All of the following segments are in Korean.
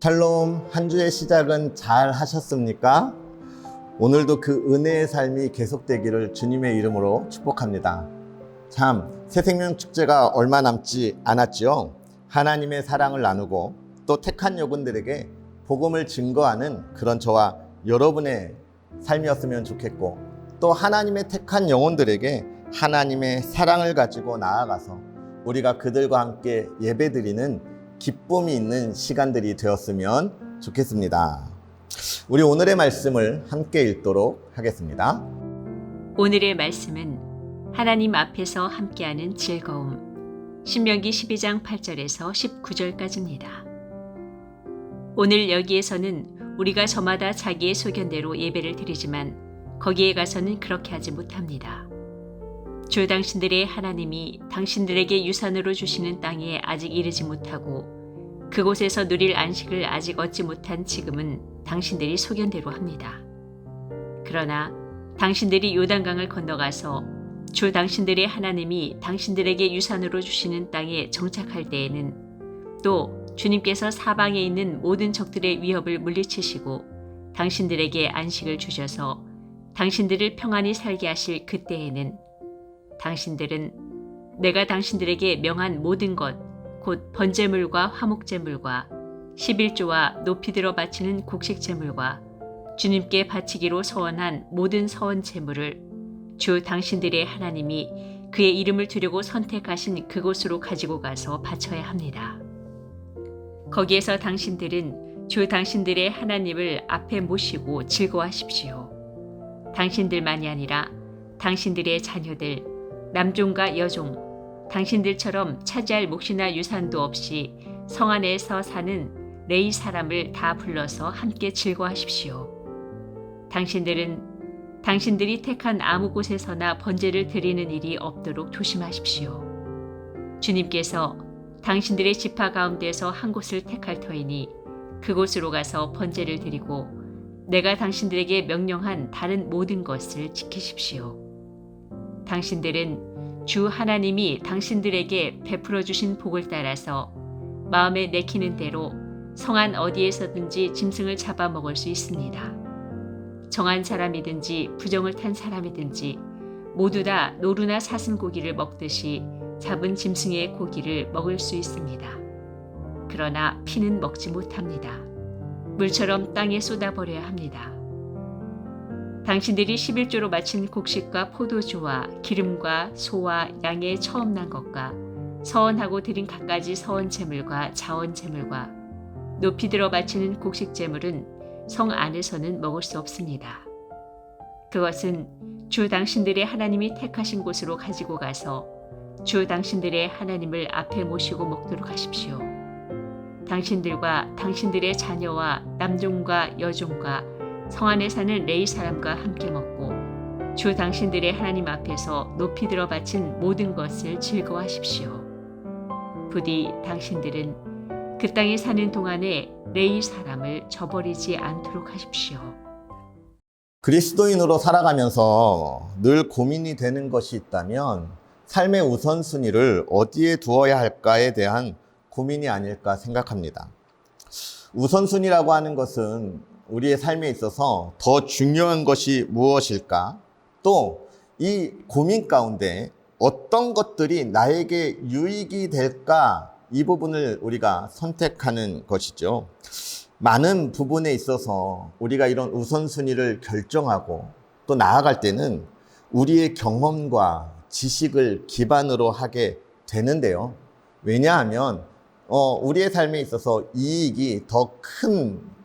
샬롬, 한 주의 시작은 잘 하셨습니까? 오늘도 그 은혜의 삶이 계속되기를 주님의 이름으로 축복합니다. 참, 새생명 축제가 얼마 남지 않았지요. 하나님의 사랑을 나누고 또 택한 여군들에게 복음을 증거하는 그런 저와 여러분의 삶이었으면 좋겠고, 또 하나님의 택한 영혼들에게 하나님의 사랑을 가지고 나아가서 우리가 그들과 함께 예배드리는 기쁨이 있는 시간들이 되었으면 좋겠습니다. 우리 오늘의 말씀을 함께 읽도록 하겠습니다. 오늘의 말씀은 하나님 앞에서 함께하는 즐거움, 신명기 12장 8절에서 19절까지입니다. 오늘 여기에서는 우리가 저마다 자기의 소견대로 예배를 드리지만 거기에 가서는 그렇게 하지 못합니다. 주 당신들의 하나님이 당신들에게 유산으로 주시는 땅에 아직 이르지 못하고 그곳에서 누릴 안식을 아직 얻지 못한 지금은 당신들이 소견대로 합니다. 그러나 당신들이 요단강을 건너가서 주 당신들의 하나님이 당신들에게 유산으로 주시는 땅에 정착할 때에는 또 주님께서 사방에 있는 모든 적들의 위협을 물리치시고 당신들에게 안식을 주셔서 당신들을 평안히 살게 하실 그때에는 당신들은 내가 당신들에게 명한 모든 것, 곧 번제물과 화목제물과 11조와 높이 들어 바치는 곡식제물과 주님께 바치기로 서원한 모든 서원제물을 주 당신들의 하나님이 그의 이름을 두려고 선택하신 그곳으로 가지고 가서 바쳐야 합니다. 거기에서 당신들은 주 당신들의 하나님을 앞에 모시고 즐거워하십시오. 당신들만이 아니라 당신들의 자녀들, 남종과 여종, 당신들처럼 차지할 몫이나 유산도 없이 성 안에서 사는 레위 사람을 다 불러서 함께 즐거워하십시오. 당신들은 당신들이 택한 아무 곳에서나 번제를 드리는 일이 없도록 조심하십시오. 주님께서 당신들의 지파 가운데서 한 곳을 택할 터이니 그곳으로 가서 번제를 드리고 내가 당신들에게 명령한 다른 모든 것을 지키십시오. 당신들은 주 하나님이 당신들에게 베풀어 주신 복을 따라서 마음에 내키는 대로 성안 어디에서든지 짐승을 잡아먹을 수 있습니다. 정한 사람이든지 부정을 탄 사람이든지 모두 다 노루나 사슴고기를 먹듯이 잡은 짐승의 고기를 먹을 수 있습니다. 그러나 피는 먹지 못합니다. 물처럼 땅에 쏟아버려야 합니다. 당신들이 11조로 바친 곡식과 포도주와 기름과 소와 양의 처음 난 것과 서원하고 드린 갖가지 서원제물과 자원제물과 높이 들어 바치는 곡식제물은 성 안에서는 먹을 수 없습니다. 그것은 주 당신들의 하나님이 택하신 곳으로 가지고 가서 주 당신들의 하나님을 앞에 모시고 먹도록 하십시오. 당신들과 당신들의 자녀와 남종과 여종과 성 안에 사는 레위 사람과 함께 먹고 주 당신들의 하나님 앞에서 높이 들어 바친 모든 것을 즐거워하십시오. 부디 당신들은 그 땅에 사는 동안에 레위 사람을 저버리지 않도록 하십시오. 그리스도인으로 살아가면서 늘 고민이 되는 것이 있다면 삶의 우선순위를 어디에 두어야 할까에 대한 고민이 아닐까 생각합니다. 우선순위라고 하는 것은 우리의 삶에 있어서 더 중요한 것이 무엇일까? 또 이 고민 가운데 어떤 것들이 나에게 유익이 될까? 이 부분을 우리가 선택하는 것이죠. 많은 부분에 있어서 우리가 이런 우선순위를 결정하고 또 나아갈 때는 우리의 경험과 지식을 기반으로 하게 되는데요. 왜냐하면 우리의 삶에 있어서 이익이 더 큰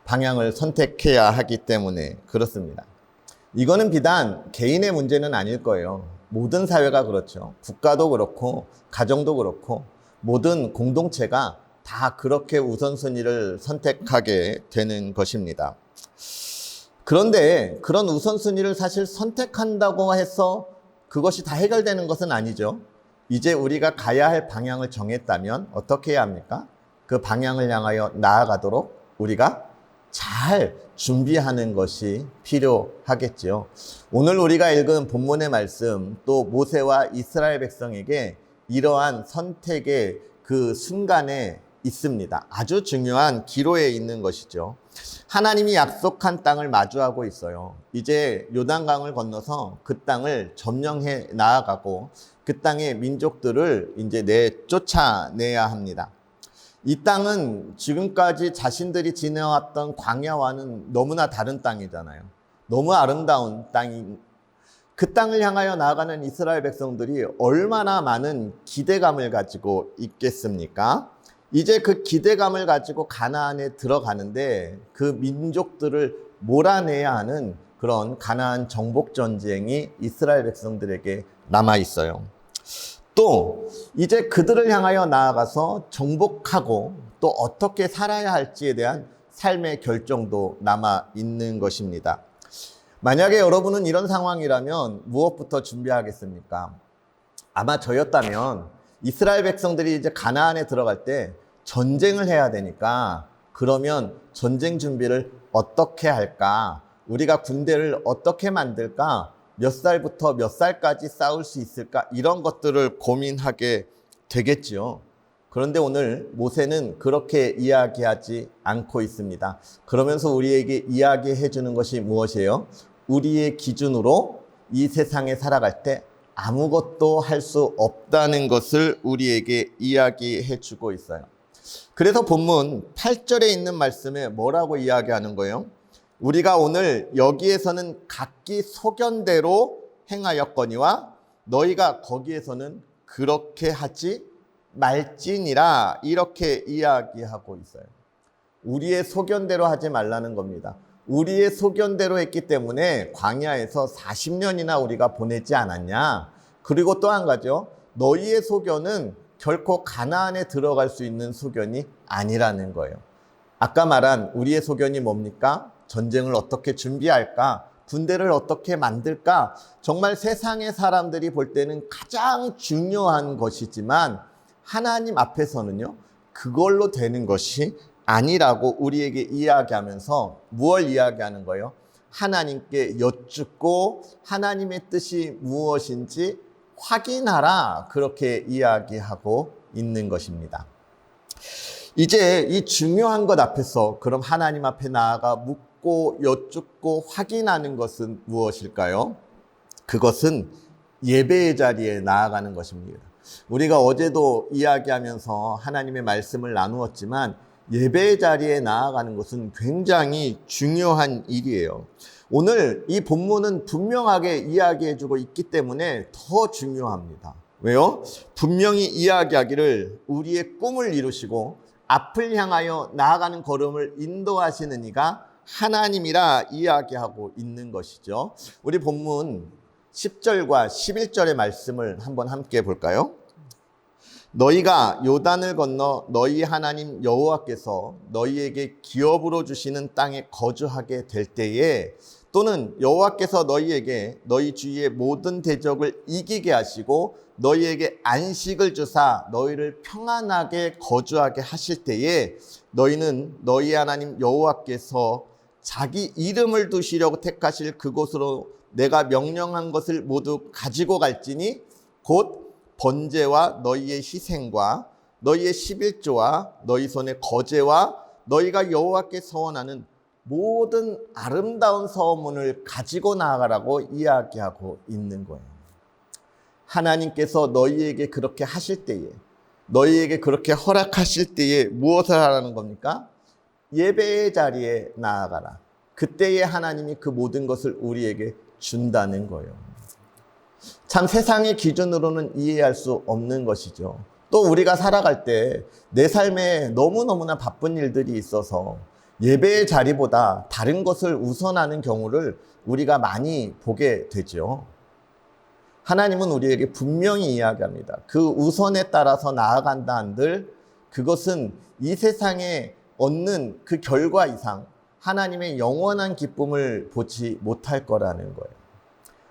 방향을 선택해야 하기 때문에 그렇습니다. 이거는 비단 개인의 문제는 아닐 거예요. 모든 사회가 그렇죠. 국가도 그렇고 가정도 그렇고 모든 공동체가 다 그렇게 우선순위를 선택하게 되는 것입니다. 그런데 그런 우선순위를 사실 선택한다고 해서 그것이 다 해결되는 것은 아니죠. 이제 우리가 가야 할 방향을 정했다면 어떻게 해야 합니까? 그 방향을 향하여 나아가도록 우리가 잘 준비하는 것이 필요하겠죠. 오늘 우리가 읽은 본문의 말씀, 또 모세와 이스라엘 백성에게 이러한 선택의 그 순간에 있습니다. 아주 중요한 기로에 있는 것이죠. 하나님이 약속한 땅을 마주하고 있어요. 이제 요단강을 건너서 그 땅을 점령해 나아가고 그 땅의 민족들을 이제 쫓아내야 합니다. 이 땅은 지금까지 자신들이 지내왔던 광야와는 너무나 다른 땅이잖아요. 너무 아름다운 땅인 그 땅을 향하여 나아가는 이스라엘 백성들이 얼마나 많은 기대감을 가지고 있겠습니까? 이제 그 기대감을 가지고 가나안에 들어가는데 그 민족들을 몰아내야 하는 그런 가나안 정복 전쟁이 이스라엘 백성들에게 남아 있어요. 또 이제 그들을 향하여 나아가서 정복하고 또 어떻게 살아야 할지에 대한 삶의 결정도 남아 있는 것입니다. 만약에 여러분은 이런 상황이라면 무엇부터 준비하겠습니까? 아마 저였다면 이스라엘 백성들이 이제 가나안에 들어갈 때 전쟁을 해야 되니까 그러면 전쟁 준비를 어떻게 할까? 우리가 군대를 어떻게 만들까? 몇 살부터 몇 살까지 싸울 수 있을까? 이런 것들을 고민하게 되겠지요. 그런데 오늘 모세는 그렇게 이야기하지 않고 있습니다. 그러면서 우리에게 이야기해 주는 것이 무엇이에요? 우리의 기준으로 이 세상에 살아갈 때 아무것도 할 수 없다는 것을 우리에게 이야기해 주고 있어요. 그래서 본문 8절에 있는 말씀에 뭐라고 이야기하는 거예요? 우리가 오늘 여기에서는 각기 소견대로 행하였거니와 너희가 거기에서는 그렇게 하지 말지니라, 이렇게 이야기하고 있어요. 우리의 소견대로 하지 말라는 겁니다. 우리의 소견대로 했기 때문에 광야에서 40년이나 우리가 보내지 않았냐. 그리고 또 한 가지요. 너희의 소견은 결코 가나안에 들어갈 수 있는 소견이 아니라는 거예요. 아까 말한 우리의 소견이 뭡니까? 전쟁을 어떻게 준비할까? 군대를 어떻게 만들까? 정말 세상의 사람들이 볼 때는 가장 중요한 것이지만 하나님 앞에서는요, 그걸로 되는 것이 아니라고 우리에게 이야기하면서 무엇을 이야기하는 거예요? 하나님께 여쭙고 하나님의 뜻이 무엇인지 확인하라, 그렇게 이야기하고 있는 것입니다. 이제 이 중요한 것 앞에서 그럼 하나님 앞에 나아가 묻고 여쭙고 확인하는 것은 무엇일까요? 그것은 예배의 자리에 나아가는 것입니다. 우리가 어제도 이야기하면서 하나님의 말씀을 나누었지만 예배의 자리에 나아가는 것은 굉장히 중요한 일이에요. 오늘 이 본문은 분명하게 이야기해주고 있기 때문에 더 중요합니다. 왜요? 분명히 이야기하기를 우리의 꿈을 이루시고 앞을 향하여 나아가는 걸음을 인도하시는 이가 하나님이라 이야기하고 있는 것이죠. 우리 본문 10절과 11절의 말씀을 한번 함께 볼까요? 너희가 요단을 건너 너희 하나님 여호와께서 너희에게 기업으로 주시는 땅에 거주하게 될 때에 또는 여호와께서 너희에게 너희 주위의 모든 대적을 이기게 하시고 너희에게 안식을 주사 너희를 평안하게 거주하게 하실 때에 너희는 너희 하나님 여호와께서 자기 이름을 두시려고 택하실 그곳으로 내가 명령한 것을 모두 가지고 갈지니 곧 번제와 너희의 희생과 너희의 11조와 너희 손의 거제와 너희가 여호와께 서원하는 모든 아름다운 서원문을 가지고 나아가라고 이야기하고 있는 거예요. 하나님께서 너희에게 그렇게 하실 때에, 너희에게 그렇게 허락하실 때에 무엇을 하라는 겁니까? 예배의 자리에 나아가라. 그때에 하나님이 그 모든 것을 우리에게 준다는 거예요. 참 세상의 기준으로는 이해할 수 없는 것이죠. 또 우리가 살아갈 때 내 삶에 너무너무나 바쁜 일들이 있어서 예배의 자리보다 다른 것을 우선하는 경우를 우리가 많이 보게 되죠. 하나님은 우리에게 분명히 이야기합니다. 그 우선에 따라서 나아간다 한들 그것은 이 세상에 얻는 그 결과 이상 하나님의 영원한 기쁨을 보지 못할 거라는 거예요.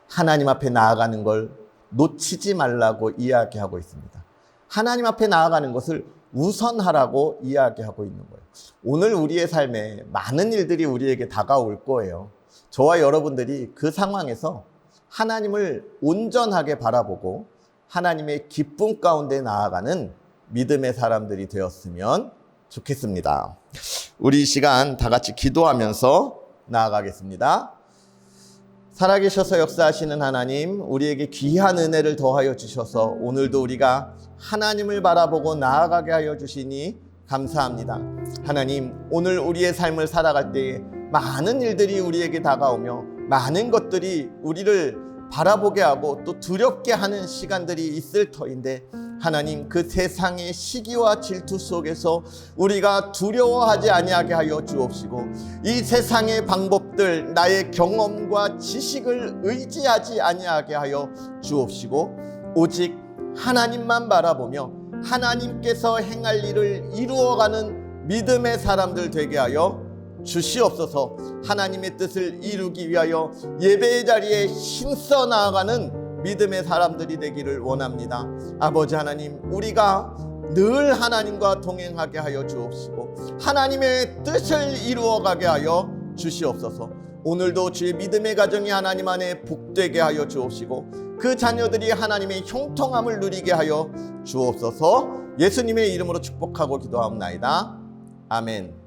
하나님 앞에 나아가는 걸 놓치지 말라고 이야기하고 있습니다. 하나님 앞에 나아가는 것을 우선하라고 이야기하고 있는 거예요. 오늘 우리의 삶에 많은 일들이 우리에게 다가올 거예요. 저와 여러분들이 그 상황에서 하나님을 온전하게 바라보고 하나님의 기쁨 가운데 나아가는 믿음의 사람들이 되었으면 좋겠습니다. 우리 이 시간 다 같이 기도하면서 나아가겠습니다. 살아계셔서 역사하시는 하나님, 우리에게 귀한 은혜를 더하여 주셔서 오늘도 우리가 하나님을 바라보고 나아가게 하여 주시니 감사합니다. 하나님, 오늘 우리의 삶을 살아갈 때에 많은 일들이 우리에게 다가오며 많은 것들이 우리를 바라보게 하고 또 두렵게 하는 시간들이 있을 터인데, 하나님, 그 세상의 시기와 질투 속에서 우리가 두려워하지 아니하게 하여 주옵시고, 이 세상의 방법들, 나의 경험과 지식을 의지하지 아니하게 하여 주옵시고, 오직 하나님만 바라보며 하나님께서 행할 일을 이루어가는 믿음의 사람들 되게 하여 주시옵소서. 하나님의 뜻을 이루기 위하여 예배의 자리에 힘써 나아가는 믿음의 사람들이 되기를 원합니다. 아버지 하나님, 우리가 늘 하나님과 동행하게 하여 주옵시고 하나님의 뜻을 이루어가게 하여 주시옵소서. 오늘도 주의 믿음의 가정이 하나님 안에 복되게 하여 주옵시고 그 자녀들이 하나님의 형통함을 누리게 하여 주옵소서. 예수님의 이름으로 축복하고 기도하옵나이다. 아멘.